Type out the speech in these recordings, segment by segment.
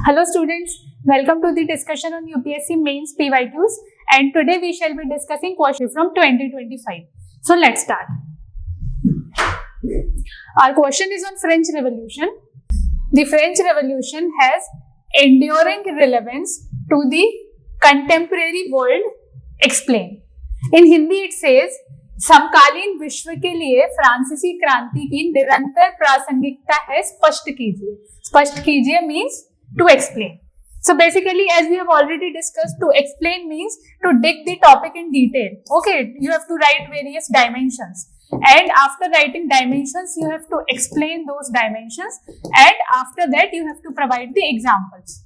Hello students, welcome to the discussion on UPSC Mains PYQs, and today we shall be discussing questions from 2025. So let's start. Our question is on French Revolution. The French Revolution has enduring relevance to the contemporary world. Explain. In Hindi it says, समकालीन विश्व के लिए फ्रांसीसी क्रांति की निरंतर प्रासंगिकता है, स्पष्ट कीजिए. स्पष्ट कीजिए means to explain. So basically, as we have already discussed, to explain means to dig the topic in detail. Okay, you have to write various dimensions, and after writing dimensions, you have to explain those dimensions, and after that you have to provide the examples.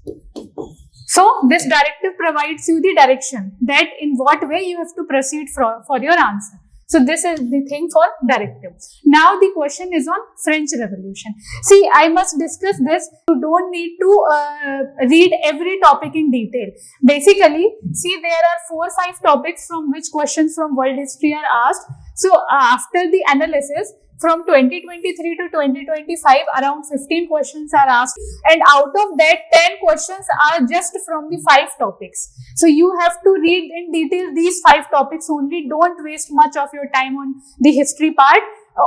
So this directive provides you the direction that in what way you have to proceed for your answer. So this is the thing for directive. Now the question is on French Revolution. See, I must discuss this. You don't need to read every topic in detail. Basically, see, there are 4 or 5 topics from which questions from world history are asked. So after the analysis, from 2023 to 2025, around 15 questions are asked, and out of that 10 questions are just from the 5 topics. So you have to read in detail these 5 topics only. Don't waste much of your time on the history part,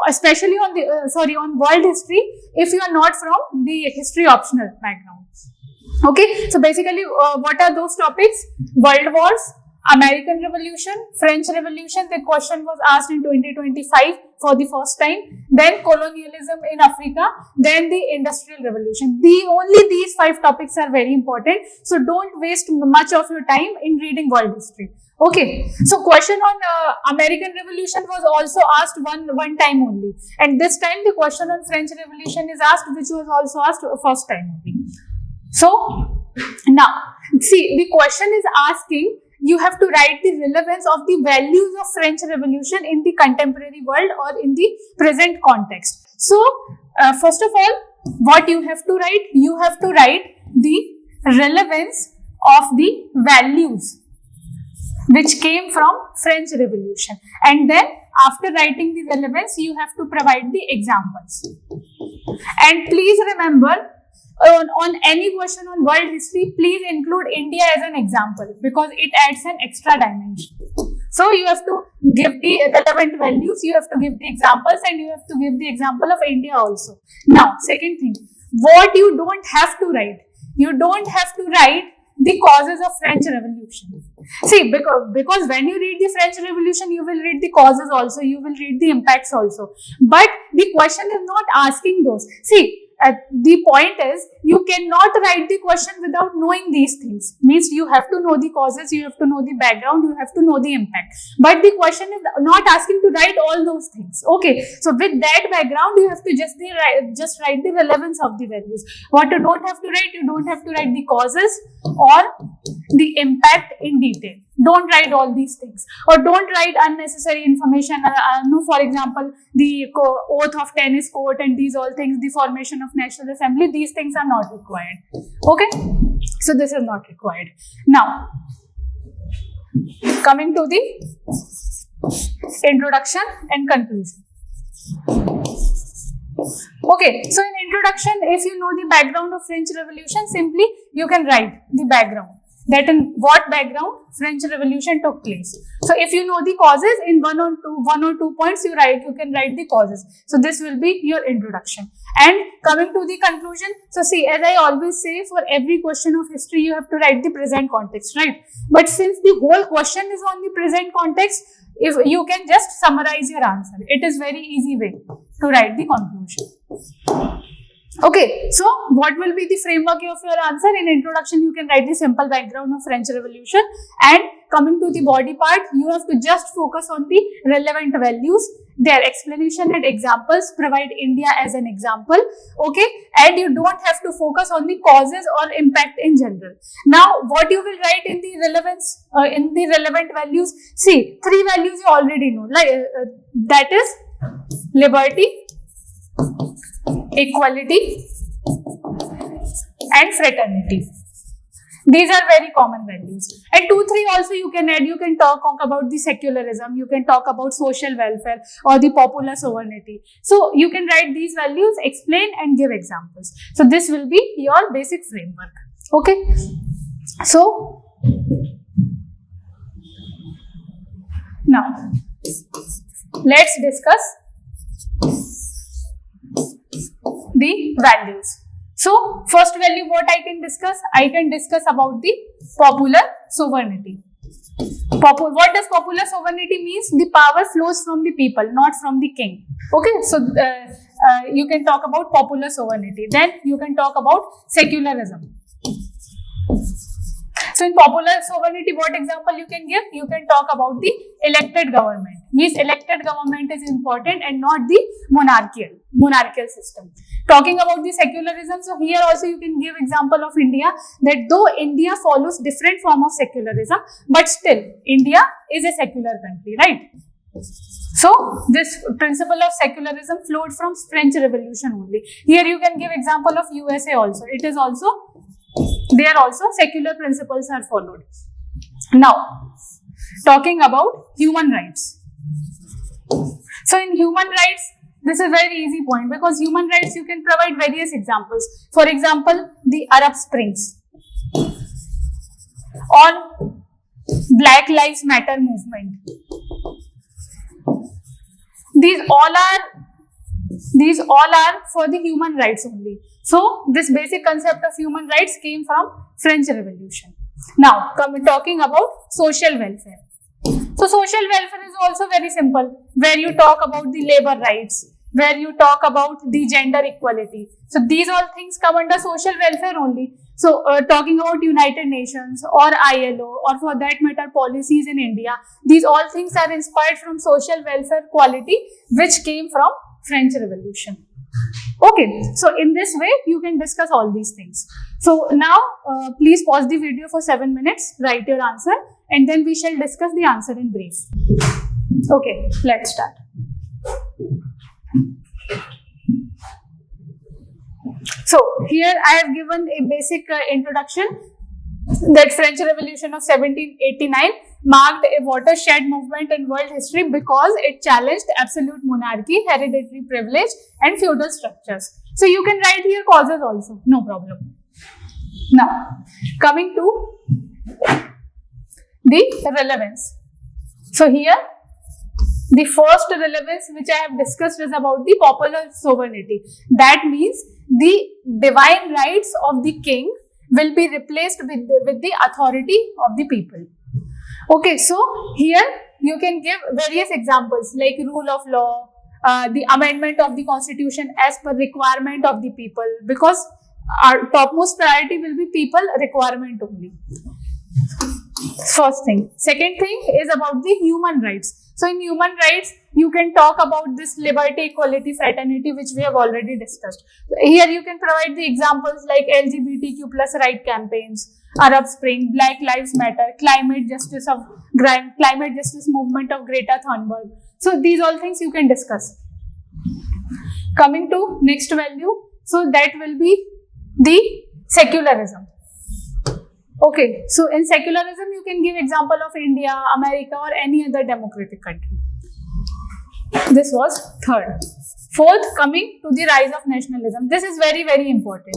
especially on the on world history if you are not from the history optional background. Okay, so basically what are those topics? World wars, American Revolution, French Revolution. The question was asked in 2025 for the first time. Then colonialism in Africa. Then the Industrial Revolution. Only these 5 topics are very important. So don't waste much of your time in reading world history. Okay. So question on American Revolution was also asked one time only. And this time the question on French Revolution is asked, which was also asked first time only. So now see, the question is asking, you have to write the relevance of the values of French Revolution in the contemporary world or in the present context. So, first of all, what you have to write? You have to write the relevance of the values which came from French Revolution. And then, after writing the relevance, you have to provide the examples. And please remember, on any question on world history, please include India as an example because it adds an extra dimension. So you have to give the relevant values, you have to give the examples, and you have to give the example of India also. Now, second thing, what you don't have to write? You don't have to write the causes of French Revolution. See, because when you read the French Revolution, you will read the causes also, you will read the impacts also. But the question is not asking those. See, the point is, you cannot write the question without knowing these things. Means you have to know the causes, you have to know the background, you have to know the impact. But the question is not asking to write all those things. Okay, so with that background, you have to just write the relevance of the values. What you don't have to write, you don't have to write the causes or the impact in detail. Don't write all these things, or don't write unnecessary information. For example, the oath of tennis court and these all things, the formation of National Assembly, these things are not required. Okay, so this is not required. Now, coming to the introduction and conclusion. Okay, so in introduction, if you know the background of French Revolution, simply you can write the background. That in what background French Revolution took place. So if you know the causes, in one or two points you can write the causes. So this will be your introduction. And coming to the conclusion, so see, as I always say, for every question of history you have to write the present context, right? But since the whole question is on the present context, if you can just summarize your answer. It is very easy way to write the conclusion. Okay, so what will be the framework of your answer? In introduction, you can write the simple background of French Revolution, and coming to the body part, you have to just focus on the relevant values, their explanation and examples, provide India as an example, okay, and you don't have to focus on the causes or impact in general. Now, what you will write in the relevance, in the relevant values? See, 3 values you already know, like that is liberty, equality and fraternity. These are very common values. And 2, 3 also you can add. You can talk about the secularism, you can talk about social welfare or the popular sovereignty. So you can write these values, explain and give examples. So this will be your basic framework. Okay. So now let's discuss the values. So first value what I can discuss? I can discuss about the popular sovereignty. What does popular sovereignty means? The power flows from the people, not from the king. Okay, so you can talk about popular sovereignty. Then you can talk about secularism. So in popular sovereignty, what example you can give? You can talk about the elected government. Means elected government is important and not the monarchical system. Talking about the secularism, so here also you can give example of India, that though India follows different form of secularism, but still India is a secular country, right? So this principle of secularism flowed from French Revolution only. Here you can give example of USA also. It is also, there also secular principles are followed. Now, talking about human rights. So in human rights, this is a very easy point, because human rights you can provide various examples. For example, the Arab Springs, on Black Lives Matter movement. These all are for the human rights only. So this basic concept of human rights came from French Revolution. Now, talking about social welfare. So social welfare is also very simple, where you talk about the labor rights, where you talk about the gender equality. So these all things come under social welfare only. So talking about United Nations or ILO, or for that matter policies in India, these all things are inspired from social welfare quality, which came from French Revolution. Okay, so in this way you can discuss all these things. So now please pause the video for 7 minutes, write your answer, and then we shall discuss the answer in brief. Okay, let's start. So here I have given a basic introduction, that French Revolution of 1789 marked a watershed movement in world history because it challenged absolute monarchy, hereditary privilege and feudal structures. So you can write here causes also, no problem. Now, coming to the relevance. So here, the first relevance which I have discussed is about the popular sovereignty. That means the divine rights of the king will be replaced with the authority of the people. Okay, so here you can give various examples like rule of law, the amendment of the constitution as per requirement of the people, because our topmost priority will be people requirement only. First thing. Second thing is about the human rights. So in human rights, you can talk about this liberty, equality, fraternity, which we have already discussed. Here you can provide the examples like LGBTQ plus right campaigns, Arab Spring, Black Lives Matter, climate justice movement of Greta Thunberg. So these all things you can discuss. Coming to next value, so that will be the secularism. Okay, so in secularism, you can give example of India, America or any other democratic country. This was third. Fourth, coming to the rise of nationalism. This is very, very important,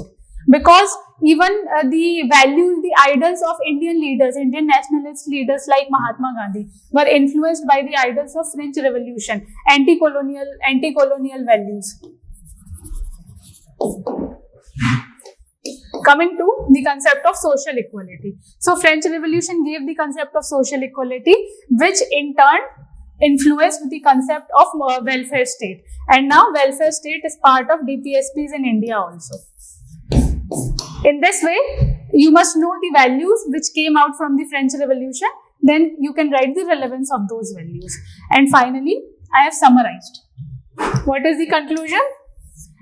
because even the values, the idols of Indian leaders, Indian nationalist leaders like Mahatma Gandhi were influenced by the idols of French Revolution, anti-colonial values. Coming to the concept of social equality. So French Revolution gave the concept of social equality, which in turn influenced the concept of welfare state. And now welfare state is part of DPSPs in India also. In this way, you must know the values which came out from the French Revolution. Then you can write the relevance of those values. And finally, I have summarized. What is the conclusion?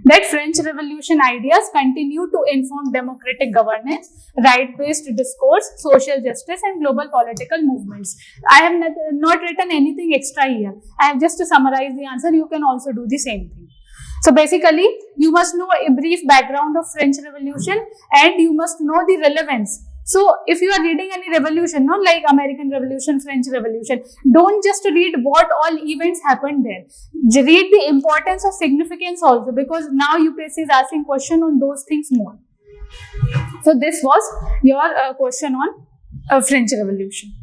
That French Revolution ideas continue to inform democratic governance, right-based discourse, social justice and global political movements. I have not written anything extra here. I have just to summarize the answer. You can also do the same thing. So basically, you must know a brief background of French Revolution and you must know the relevance. So if you are reading any revolution, not like American Revolution, French Revolution, don't just read what all events happened there. Read the importance of significance also, because now UPSC is asking question on those things more. So this was your question on French Revolution.